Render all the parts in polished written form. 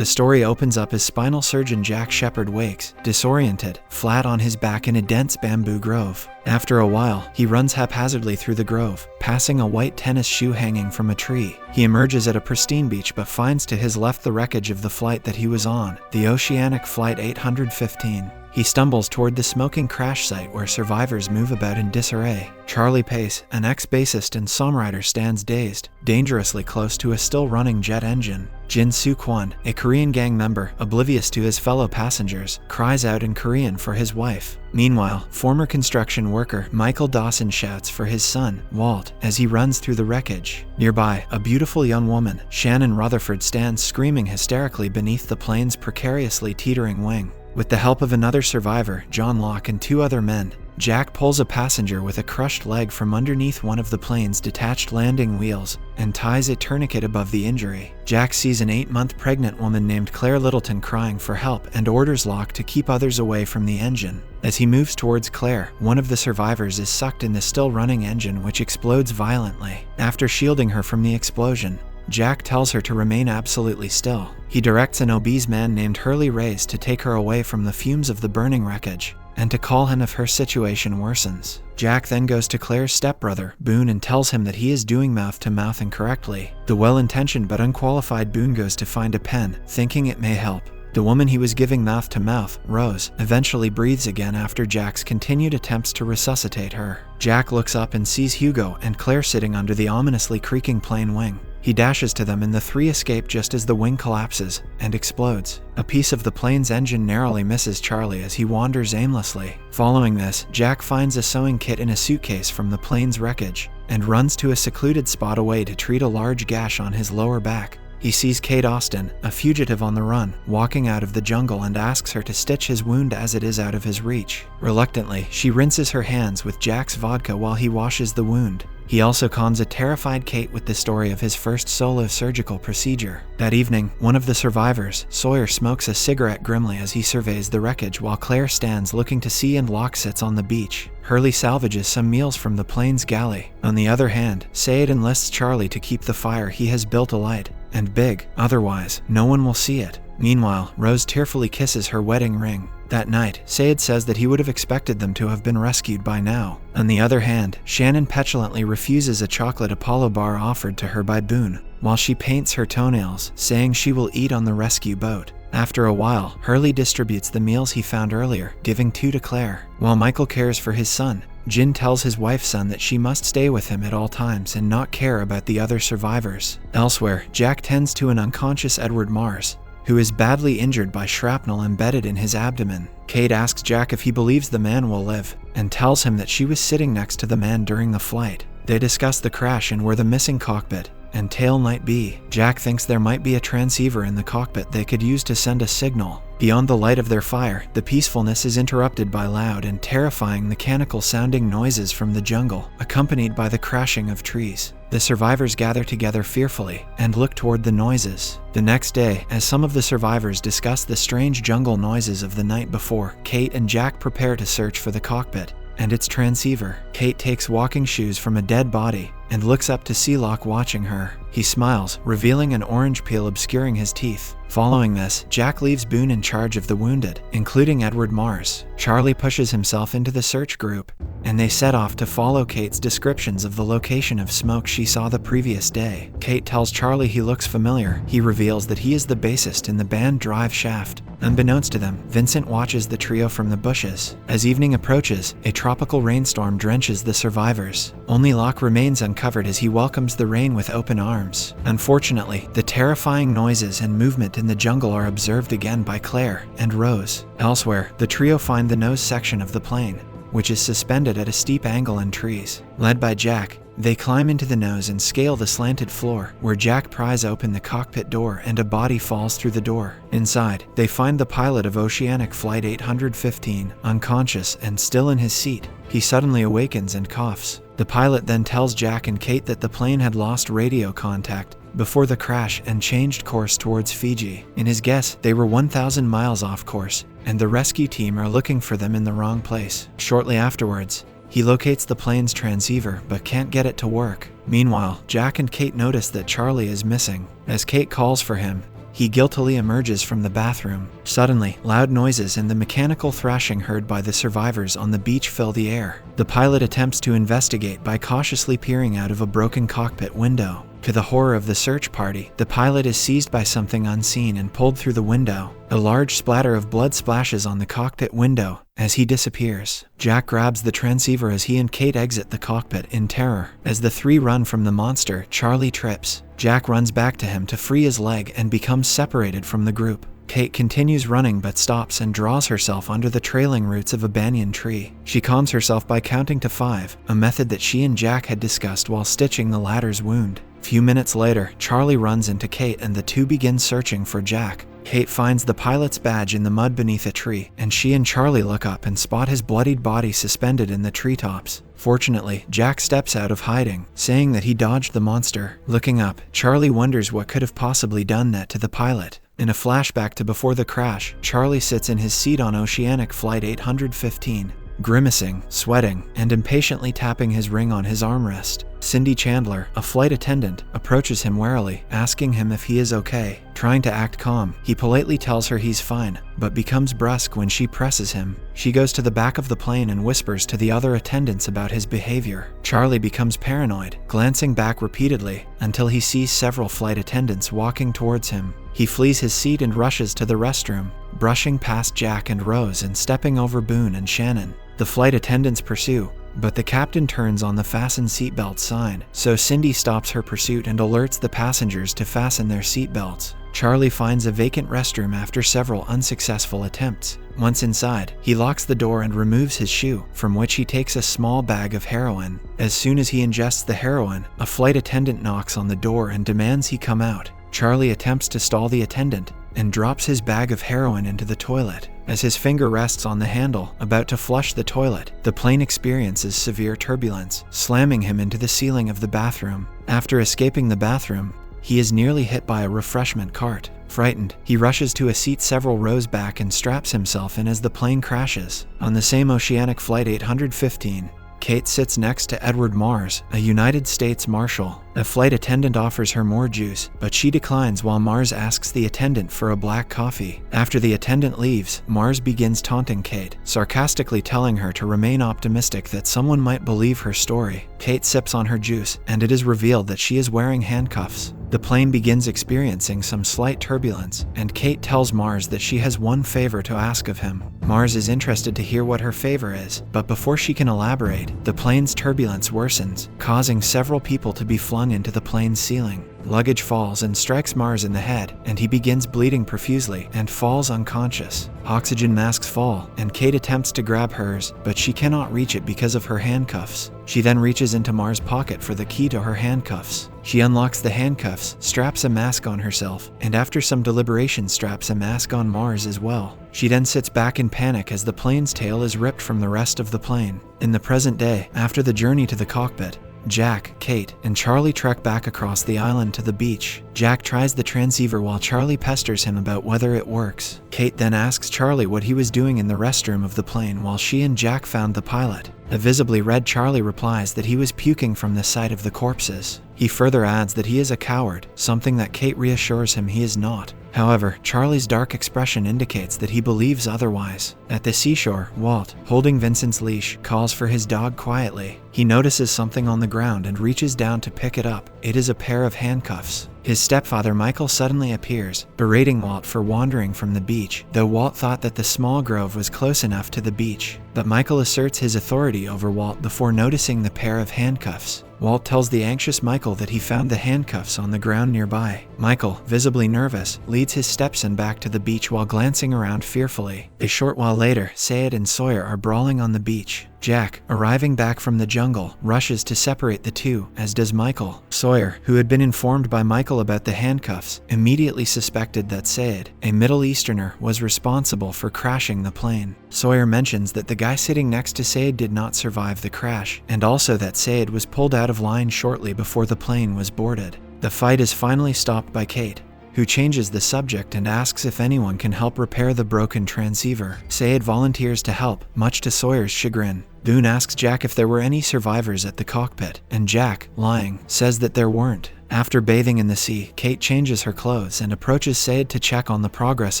The story opens up as spinal surgeon Jack Shepard wakes, disoriented, flat on his back in a dense bamboo grove. After a while, he runs haphazardly through the grove, passing a white tennis shoe hanging from a tree. He emerges at a pristine beach but finds to his left the wreckage of the flight that he was on, the Oceanic Flight 815. He stumbles toward the smoking crash site where survivors move about in disarray. Charlie Pace, an ex-bassist and songwriter, stands dazed, dangerously close to a still-running jet engine. Jin Soo-kwon, a Korean gang member, oblivious to his fellow passengers, cries out in Korean for his wife. Meanwhile, former construction worker Michael Dawson shouts for his son, Walt, as he runs through the wreckage. Nearby, a beautiful young woman, Shannon Rutherford, stands screaming hysterically beneath the plane's precariously teetering wing. With the help of another survivor, John Locke, and 2 other men, Jack pulls a passenger with a crushed leg from underneath one of the plane's detached landing wheels and ties a tourniquet above the injury. Jack sees an 8-month pregnant woman named Claire Littleton crying for help and orders Locke to keep others away from the engine. As he moves towards Claire, one of the survivors is sucked in the still-running engine, which explodes violently. After shielding her from the explosion, Jack tells her to remain absolutely still. He directs an obese man named Hurley Reyes to take her away from the fumes of the burning wreckage, and to call him if her situation worsens. Jack then goes to Claire's stepbrother, Boone, and tells him that he is doing mouth-to-mouth incorrectly. The well-intentioned but unqualified Boone goes to find a pen, thinking it may help. The woman he was giving mouth-to-mouth, Rose, eventually breathes again after Jack's continued attempts to resuscitate her. Jack looks up and sees Hugo and Claire sitting under the ominously creaking plane wing. He dashes to them and the 3 escape just as the wing collapses and explodes. A piece of the plane's engine narrowly misses Charlie as he wanders aimlessly. Following this, Jack finds a sewing kit in a suitcase from the plane's wreckage and runs to a secluded spot away to treat a large gash on his lower back. He sees Kate Austin, a fugitive on the run, walking out of the jungle and asks her to stitch his wound as it is out of his reach. Reluctantly, she rinses her hands with Jack's vodka while he washes the wound. He also cons a terrified Kate with the story of his first solo surgical procedure. That evening, one of the survivors, Sawyer, smokes a cigarette grimly as he surveys the wreckage while Claire stands looking to sea and Locke sits on the beach. Hurley salvages some meals from the plane's galley. On the other hand, Sayed enlists Charlie to keep the fire he has built alight and big, otherwise, no one will see it. Meanwhile, Rose tearfully kisses her wedding ring. That night, Sayed says that he would have expected them to have been rescued by now. On the other hand, Shannon petulantly refuses a chocolate Apollo bar offered to her by Boone, while she paints her toenails, saying she will eat on the rescue boat. After a while, Hurley distributes the meals he found earlier, giving 2 to Claire. While Michael cares for his son, Jin tells his wife's son that she must stay with him at all times and not care about the other survivors. Elsewhere, Jack tends to an unconscious Edward Mars, who is badly injured by shrapnel embedded in his abdomen. Kate asks Jack if he believes the man will live, and tells him that she was sitting next to the man during the flight. They discuss the crash and where the missing cockpit and tail might be. Jack thinks there might be a transceiver in the cockpit they could use to send a signal. Beyond the light of their fire, the peacefulness is interrupted by loud and terrifying mechanical-sounding noises from the jungle, accompanied by the crashing of trees. The survivors gather together fearfully and look toward the noises. The next day, as some of the survivors discuss the strange jungle noises of the night before, Kate and Jack prepare to search for the cockpit and its transceiver. Kate takes walking shoes from a dead body and looks up to see Locke watching her. He smiles, revealing an orange peel obscuring his teeth. Following this, Jack leaves Boone in charge of the wounded, including Edward Mars. Charlie pushes himself into the search group, and they set off to follow Kate's descriptions of the location of smoke she saw the previous day. Kate tells Charlie he looks familiar. He reveals that he is the bassist in the band Drive Shaft. Unbeknownst to them, Vincent watches the trio from the bushes. As evening approaches, a tropical rainstorm drenches the survivors. Only Locke remains uncovered as he welcomes the rain with open arms. Unfortunately, the terrifying noises and movement in the jungle are observed again by Claire and Rose. Elsewhere, the trio find the nose section of the plane, which is suspended at a steep angle in trees. Led by Jack, they climb into the nose and scale the slanted floor, where Jack pries open the cockpit door and a body falls through the door. Inside, they find the pilot of Oceanic Flight 815, unconscious and still in his seat. He suddenly awakens and coughs. The pilot then tells Jack and Kate that the plane had lost radio contact before the crash and changed course towards Fiji. In his guess, they were 1,000 miles off course, and the rescue team are looking for them in the wrong place. Shortly afterwards, he locates the plane's transceiver but can't get it to work. Meanwhile, Jack and Kate notice that Charlie is missing. As Kate calls for him, He guiltily emerges from the bathroom. Suddenly, loud noises and the mechanical thrashing heard by the survivors on the beach fill the air. The pilot attempts to investigate by cautiously peering out of a broken cockpit window. To the horror of the search party, the pilot is seized by something unseen and pulled through the window. A large splatter of blood splashes on the cockpit window as he disappears. Jack grabs the transceiver as he and Kate exit the cockpit in terror. As the three run from the monster, Charlie trips. Jack runs back to him to free his leg and becomes separated from the group. Kate continues running but stops and draws herself under the trailing roots of a banyan tree. She calms herself by counting to 5, a method that she and Jack had discussed while stitching the latter's wound. Few minutes later, Charlie runs into Kate and the two begin searching for Jack. Kate finds the pilot's badge in the mud beneath a tree, and she and Charlie look up and spot his bloodied body suspended in the treetops. Fortunately, Jack steps out of hiding, saying that he dodged the monster. Looking up, Charlie wonders what could have possibly done that to the pilot. In a flashback to before the crash, Charlie sits in his seat on Oceanic Flight 815. Grimacing, sweating, and impatiently tapping his ring on his armrest. Cindy Chandler, a flight attendant, approaches him warily, asking him if he is okay. Trying to act calm, he politely tells her he's fine, but becomes brusque when she presses him. She goes to the back of the plane and whispers to the other attendants about his behavior. Charlie becomes paranoid, glancing back repeatedly, until he sees several flight attendants walking towards him. He flees his seat and rushes to the restroom, brushing past Jack and Rose and stepping over Boone and Shannon. The flight attendants pursue, but the captain turns on the fasten seatbelt sign, so Cindy stops her pursuit and alerts the passengers to fasten their seatbelts. Charlie finds a vacant restroom after several unsuccessful attempts. Once inside, he locks the door and removes his shoe, from which he takes a small bag of heroin. As soon as he ingests the heroin, a flight attendant knocks on the door and demands he come out. Charlie attempts to stall the attendant and drops his bag of heroin into the toilet. As his finger rests on the handle, about to flush the toilet, the plane experiences severe turbulence, slamming him into the ceiling of the bathroom. After escaping the bathroom, he is nearly hit by a refreshment cart. Frightened, he rushes to a seat several rows back and straps himself in as the plane crashes. On the same Oceanic Flight 815, Kate sits next to Edward Mars, a United States Marshal. A flight attendant offers her more juice, but she declines while Mars asks the attendant for a black coffee. After the attendant leaves, Mars begins taunting Kate, sarcastically telling her to remain optimistic that someone might believe her story. Kate sips on her juice, and it is revealed that she is wearing handcuffs. The plane begins experiencing some slight turbulence, and Kate tells Mars that she has one favor to ask of him. Mars is interested to hear what her favor is, but before she can elaborate, the plane's turbulence worsens, causing several people to be flung into the plane's ceiling. Luggage falls and strikes Mars in the head, and he begins bleeding profusely and falls unconscious. Oxygen masks fall, and Kate attempts to grab hers, but she cannot reach it because of her handcuffs. She then reaches into Mars' pocket for the key to her handcuffs. She unlocks the handcuffs, straps a mask on herself, and after some deliberation straps a mask on Mars as well. She then sits back in panic as the plane's tail is ripped from the rest of the plane. In the present day, after the journey to the cockpit, Jack, Kate, and Charlie trek back across the island to the beach. Jack tries the transceiver while Charlie pesters him about whether it works. Kate then asks Charlie what he was doing in the restroom of the plane while she and Jack found the pilot. A visibly red Charlie replies that he was puking from the sight of the corpses. He further adds that he is a coward, something that Kate reassures him he is not. However, Charlie's dark expression indicates that he believes otherwise. At the seashore, Walt, holding Vincent's leash, calls for his dog quietly. He notices something on the ground and reaches down to pick it up. It is a pair of handcuffs. His stepfather Michael suddenly appears, berating Walt for wandering from the beach, though Walt thought that the small grove was close enough to the beach. But Michael asserts his authority over Walt before noticing the pair of handcuffs. Walt tells the anxious Michael that he found the handcuffs on the ground nearby. Michael, visibly nervous, leads his stepson back to the beach while glancing around fearfully. A short while later, Sayed and Sawyer are brawling on the beach. Jack, arriving back from the jungle, rushes to separate the two, as does Michael. Sawyer, who had been informed by Michael about the handcuffs, immediately suspected that Sayed, a Middle Easterner, was responsible for crashing the plane. Sawyer mentions that the guy sitting next to Sayed did not survive the crash, and also that Sayed was pulled out of line shortly before the plane was boarded. The fight is finally stopped by Kate, who changes the subject and asks if anyone can help repair the broken transceiver. Sayed volunteers to help, much to Sawyer's chagrin. Boone asks Jack if there were any survivors at the cockpit, and Jack, lying, says that there weren't. After bathing in the sea, Kate changes her clothes and approaches Sayid to check on the progress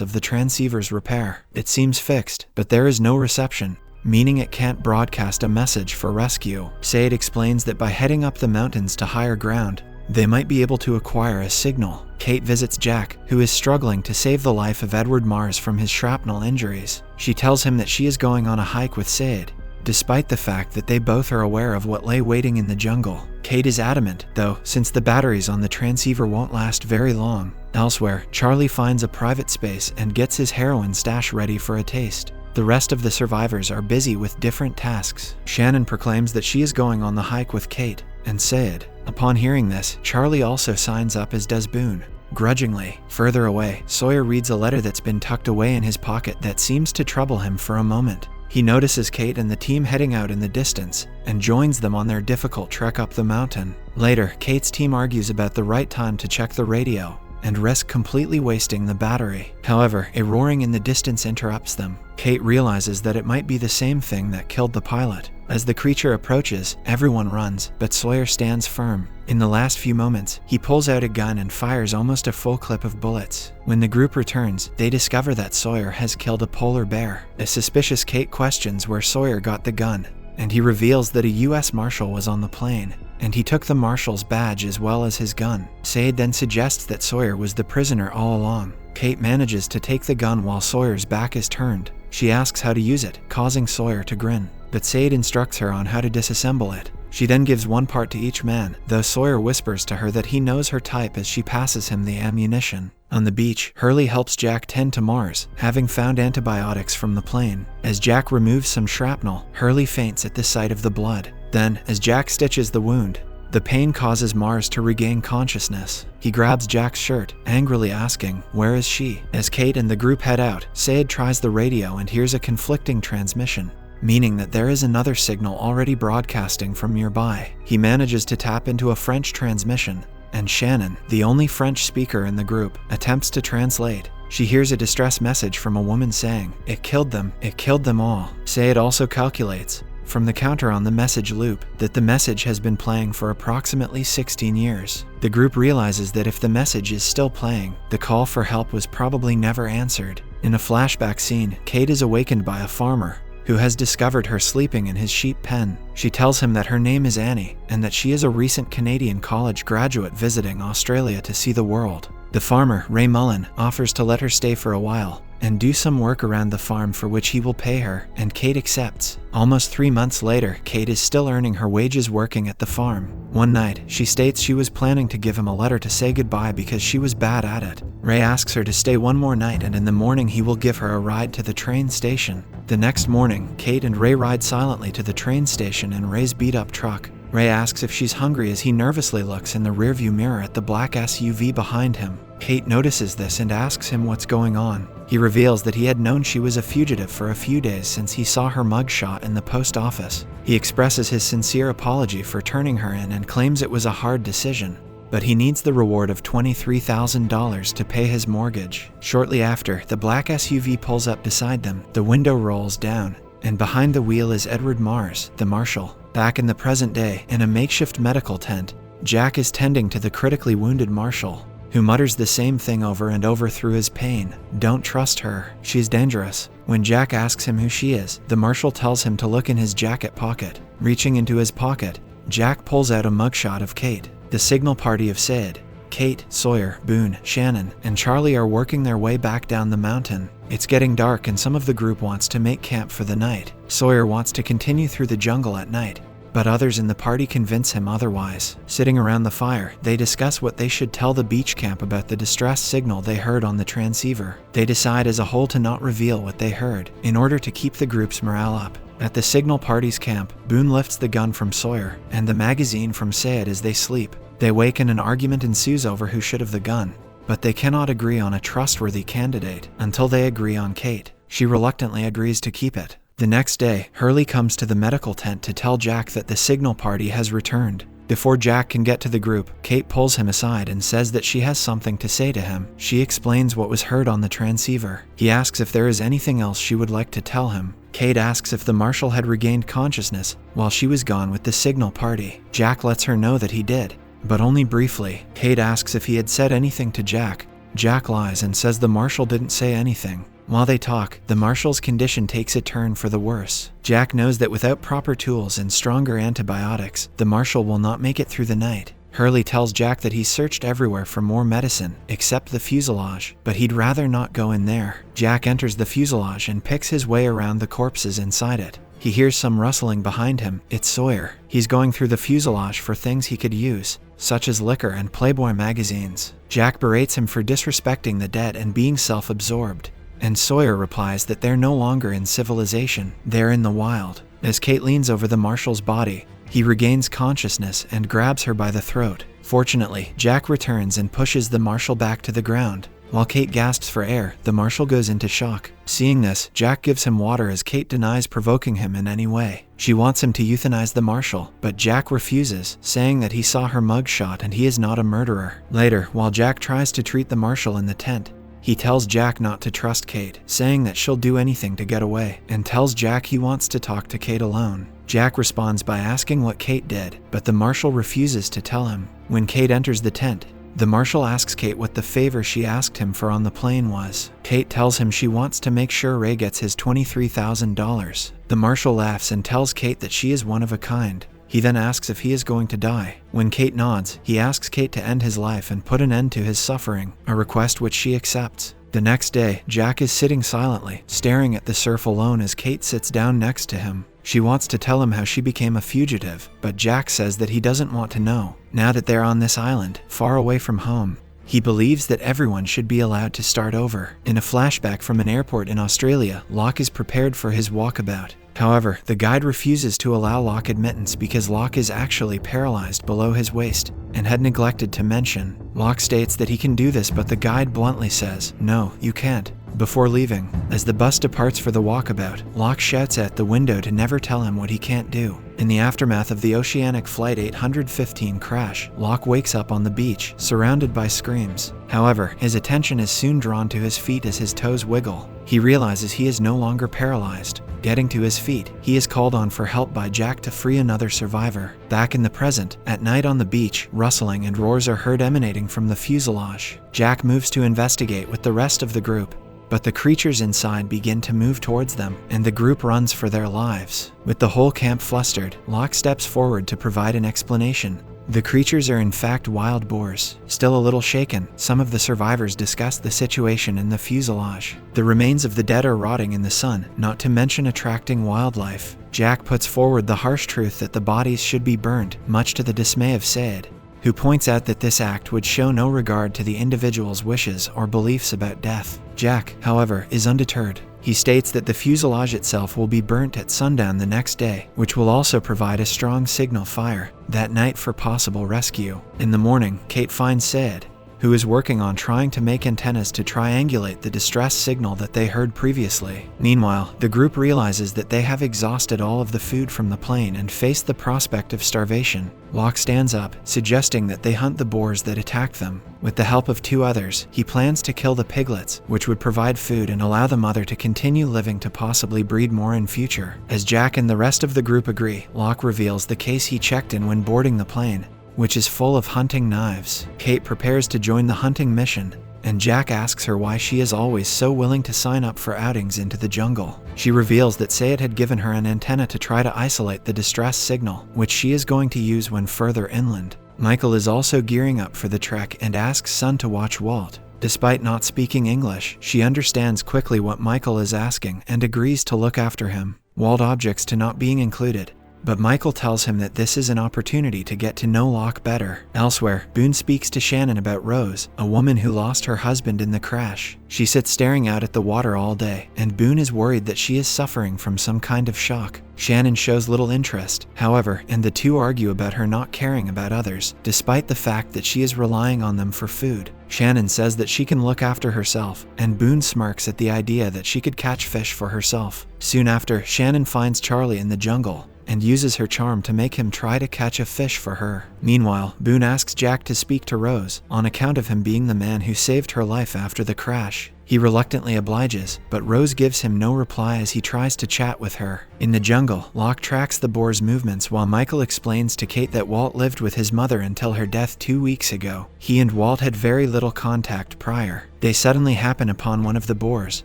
of the transceiver's repair. It seems fixed, but there is no reception, meaning it can't broadcast a message for rescue. Sayid explains that by heading up the mountains to higher ground, they might be able to acquire a signal. Kate visits Jack, who is struggling to save the life of Edward Mars from his shrapnel injuries. She tells him that she is going on a hike with Sayid, despite the fact that they both are aware of what lay waiting in the jungle. Kate is adamant, though, since the batteries on the transceiver won't last very long. Elsewhere, Charlie finds a private space and gets his heroin stash ready for a taste. The rest of the survivors are busy with different tasks. Shannon proclaims that she is going on the hike with Kate and Sayid. Upon hearing this, Charlie also signs up, as does Boone. Grudgingly, further away, Sawyer reads a letter that's been tucked away in his pocket that seems to trouble him for a moment. He notices Kate and the team heading out in the distance and joins them on their difficult trek up the mountain. Later, Kate's team argues about the right time to check the radio and risk completely wasting the battery. However, a roaring in the distance interrupts them. Kate realizes that it might be the same thing that killed the pilot. As the creature approaches, everyone runs, but Sawyer stands firm. In the last few moments, he pulls out a gun and fires almost a full clip of bullets. When the group returns, they discover that Sawyer has killed a polar bear. A suspicious Kate questions where Sawyer got the gun, and he reveals that a U.S. Marshal was on the plane, and he took the Marshal's badge as well as his gun. Sayid then suggests that Sawyer was the prisoner all along. Kate manages to take the gun while Sawyer's back is turned. She asks how to use it, causing Sawyer to grin, but Sayid instructs her on how to disassemble it. She then gives one part to each man, though Sawyer whispers to her that he knows her type as she passes him the ammunition. On the beach, Hurley helps Jack tend to Mars, having found antibiotics from the plane. As Jack removes some shrapnel, Hurley faints at the sight of the blood. Then, as Jack stitches the wound, the pain causes Mars to regain consciousness. He grabs Jack's shirt, angrily asking, "Where is she?" As Kate and the group head out, Sayid tries the radio and hears a conflicting transmission, meaning that there is another signal already broadcasting from nearby. He manages to tap into a French transmission, and Shannon, the only French speaker in the group, attempts to translate. She hears a distress message from a woman saying, "It killed them all." Sayid also calculates, from the counter on the message loop, that the message has been playing for approximately 16 years. The group realizes that if the message is still playing, the call for help was probably never answered. In a flashback scene, Kate is awakened by a farmer who has discovered her sleeping in his sheep pen. She tells him that her name is Annie and that she is a recent Canadian college graduate visiting Australia to see the world. The farmer, Ray Mullen, offers to let her stay for a while and do some work around the farm for which he will pay her, and Kate accepts. Almost 3 months later, Kate is still earning her wages working at the farm. One night, she states she was planning to give him a letter to say goodbye because she was bad at it. Ray asks her to stay one more night, and in the morning he will give her a ride to the train station. The next morning, Kate and Ray ride silently to the train station in Ray's beat-up truck. Ray asks if she's hungry as he nervously looks in the rearview mirror at the black SUV behind him. Kate notices this and asks him what's going on. He reveals that he had known she was a fugitive for a few days since he saw her mugshot in the post office. He expresses his sincere apology for turning her in and claims it was a hard decision, but he needs the reward of $23,000 to pay his mortgage. Shortly after, the black SUV pulls up beside them, the window rolls down, and behind the wheel is Edward Mars, the marshal. Back in the present day, in a makeshift medical tent, Jack is tending to the critically wounded marshal, who mutters the same thing over and over through his pain. "Don't trust her. She's dangerous." When Jack asks him who she is, the marshal tells him to look in his jacket pocket. Reaching into his pocket, Jack pulls out a mugshot of Kate. The signal party of Sayid, Kate, Sawyer, Boone, Shannon, and Charlie are working their way back down the mountain. It's getting dark and some of the group wants to make camp for the night. Sawyer wants to continue through the jungle at night, but others in the party convince him otherwise. Sitting around the fire, they discuss what they should tell the beach camp about the distress signal they heard on the transceiver. They decide as a whole to not reveal what they heard, in order to keep the group's morale up. At the signal party's camp, Boone lifts the gun from Sawyer and the magazine from Sayid as they sleep. They wake and an argument ensues over who should have the gun, but they cannot agree on a trustworthy candidate until they agree on Kate. She reluctantly agrees to keep it. The next day, Hurley comes to the medical tent to tell Jack that the signal party has returned. Before Jack can get to the group, Kate pulls him aside and says that she has something to say to him. She explains what was heard on the transceiver. He asks if there is anything else she would like to tell him. Kate asks if the marshal had regained consciousness while she was gone with the signal party. Jack lets her know that he did, but only briefly. Kate asks if he had said anything to Jack. Jack lies and says the marshal didn't say anything. While they talk, the marshal's condition takes a turn for the worse. Jack knows that without proper tools and stronger antibiotics, the marshal will not make it through the night. Hurley tells Jack that he's searched everywhere for more medicine, except the fuselage, but he'd rather not go in there. Jack enters the fuselage and picks his way around the corpses inside it. He hears some rustling behind him. It's Sawyer. He's going through the fuselage for things he could use, such as liquor and Playboy magazines. Jack berates him for disrespecting the dead and being self-absorbed. And Sawyer replies that they're no longer in civilization, they're in the wild. As Kate leans over the marshal's body, he regains consciousness and grabs her by the throat. Fortunately, Jack returns and pushes the marshal back to the ground. While Kate gasps for air, the marshal goes into shock. Seeing this, Jack gives him water as Kate denies provoking him in any way. She wants him to euthanize the marshal, but Jack refuses, saying that he saw her mugshot and he is not a murderer. Later, while Jack tries to treat the marshal in the tent, he tells Jack not to trust Kate, saying that she'll do anything to get away, and tells Jack he wants to talk to Kate alone. Jack responds by asking what Kate did, but the marshal refuses to tell him. When Kate enters the tent, the marshal asks Kate what the favor she asked him for on the plane was. Kate tells him she wants to make sure Ray gets his $23,000. The marshal laughs and tells Kate that she is one of a kind. He then asks if he is going to die. When Kate nods, he asks Kate to end his life and put an end to his suffering, a request which she accepts. The next day, Jack is sitting silently, staring at the surf alone as Kate sits down next to him. She wants to tell him how she became a fugitive, but Jack says that he doesn't want to know. Now that they're on this island, far away from home, he believes that everyone should be allowed to start over. In a flashback from an airport in Australia, Locke is prepared for his walkabout. However, the guide refuses to allow Locke admittance because Locke is actually paralyzed below his waist and had neglected to mention. Locke states that he can do this, but the guide bluntly says, "No, you can't." Before leaving, as the bus departs for the walkabout, Locke shouts at the window to never tell him what he can't do. In the aftermath of the Oceanic Flight 815 crash, Locke wakes up on the beach, surrounded by screams. However, his attention is soon drawn to his feet as his toes wiggle. He realizes he is no longer paralyzed. Getting to his feet, he is called on for help by Jack to free another survivor. Back in the present, at night on the beach, rustling and roars are heard emanating from the fuselage. Jack moves to investigate with the rest of the group, but the creatures inside begin to move towards them, and the group runs for their lives. With the whole camp flustered, Locke steps forward to provide an explanation. The creatures are in fact wild boars. Still a little shaken, some of the survivors discuss the situation in the fuselage. The remains of the dead are rotting in the sun, not to mention attracting wildlife. Jack puts forward the harsh truth that the bodies should be burned, much to the dismay of Sayed, who points out that this act would show no regard to the individual's wishes or beliefs about death. Jack, however, is undeterred. He states that the fuselage itself will be burnt at sundown the next day, which will also provide a strong signal fire that night for possible rescue. In the morning, Kate finds Sayed, who is working on trying to make antennas to triangulate the distress signal that they heard previously. Meanwhile, the group realizes that they have exhausted all of the food from the plane and face the prospect of starvation. Locke stands up, suggesting that they hunt the boars that attacked them. With the help of two others, he plans to kill the piglets, which would provide food and allow the mother to continue living to possibly breed more in future. As Jack and the rest of the group agree, Locke reveals the case he checked in when boarding the plane, which is full of hunting knives. Kate prepares to join the hunting mission, and Jack asks her why she is always so willing to sign up for outings into the jungle. She reveals that Sayed had given her an antenna to try to isolate the distress signal, which she is going to use when further inland. Michael is also gearing up for the trek and asks Son to watch Walt. Despite not speaking English, she understands quickly what Michael is asking and agrees to look after him. Walt objects to not being included, but Michael tells him that this is an opportunity to get to know Locke better. Elsewhere, Boone speaks to Shannon about Rose, a woman who lost her husband in the crash. She sits staring out at the water all day, and Boone is worried that she is suffering from some kind of shock. Shannon shows little interest, however, and the two argue about her not caring about others, despite the fact that she is relying on them for food. Shannon says that she can look after herself, and Boone smirks at the idea that she could catch fish for herself. Soon after, Shannon finds Charlie in the jungle and uses her charm to make him try to catch a fish for her. Meanwhile, Boone asks Jack to speak to Rose, on account of him being the man who saved her life after the crash. He reluctantly obliges, but Rose gives him no reply as he tries to chat with her. In the jungle, Locke tracks the boar's movements while Michael explains to Kate that Walt lived with his mother until her death 2 weeks ago. He and Walt had very little contact prior. They suddenly happen upon one of the boars,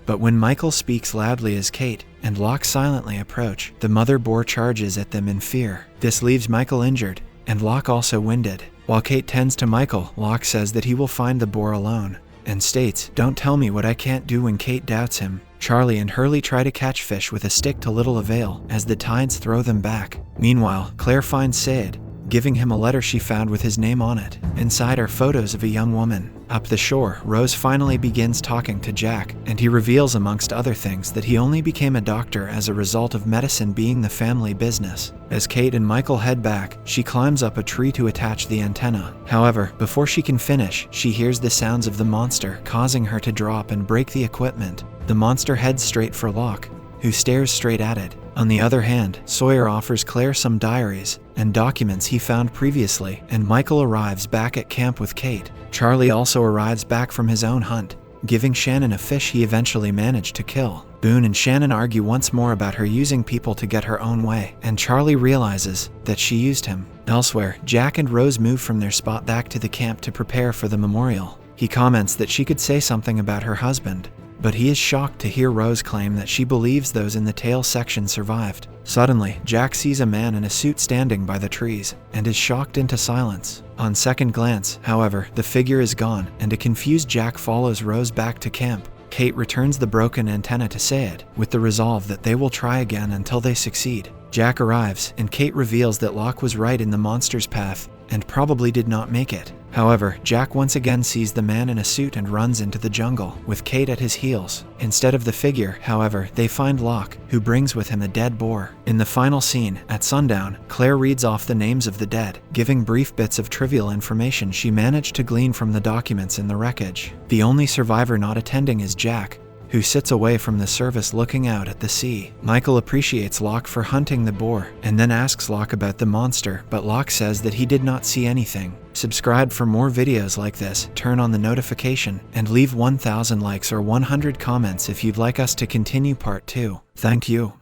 but when Michael speaks loudly as Kate and Locke silently approach, the mother boar charges at them in fear. This leaves Michael injured, and Locke also winded. While Kate tends to Michael, Locke says that he will find the boar alone, and states, "Don't tell me what I can't do," when Kate doubts him. Charlie and Hurley try to catch fish with a stick to little avail, as the tides throw them back. Meanwhile, Claire finds Sayed, giving him a letter she found with his name on it. Inside are photos of a young woman. Up the shore, Rose finally begins talking to Jack, and he reveals amongst other things that he only became a doctor as a result of medicine being the family business. As Kate and Michael head back, she climbs up a tree to attach the antenna. However, before she can finish, she hears the sounds of the monster, causing her to drop and break the equipment. The monster heads straight for Locke, who stares straight at it. On the other hand, Sawyer offers Claire some diaries and documents he found previously, and Michael arrives back at camp with Kate. Charlie also arrives back from his own hunt, giving Shannon a fish he eventually managed to kill. Boone and Shannon argue once more about her using people to get her own way, and Charlie realizes that she used him. Elsewhere, Jack and Rose move from their spot back to the camp to prepare for the memorial. He comments that she could say something about her husband, but he is shocked to hear Rose claim that she believes those in the tail section survived. Suddenly, Jack sees a man in a suit standing by the trees, and is shocked into silence. On second glance, however, the figure is gone, and a confused Jack follows Rose back to camp. Kate returns the broken antenna to Sayed, with the resolve that they will try again until they succeed. Jack arrives, and Kate reveals that Locke was right in the monster's path, and probably did not make it. However, Jack once again sees the man in a suit and runs into the jungle, with Kate at his heels. Instead of the figure, however, they find Locke, who brings with him a dead boar. In the final scene, at sundown, Claire reads off the names of the dead, giving brief bits of trivial information she managed to glean from the documents in the wreckage. The only survivor not attending is Jack, who sits away from the service looking out at the sea. Michael appreciates Locke for hunting the boar, and then asks Locke about the monster, but Locke says that he did not see anything. Subscribe for more videos like this, turn on the notification, and leave 1,000 likes or 100 comments if you'd like us to continue part 2. Thank you.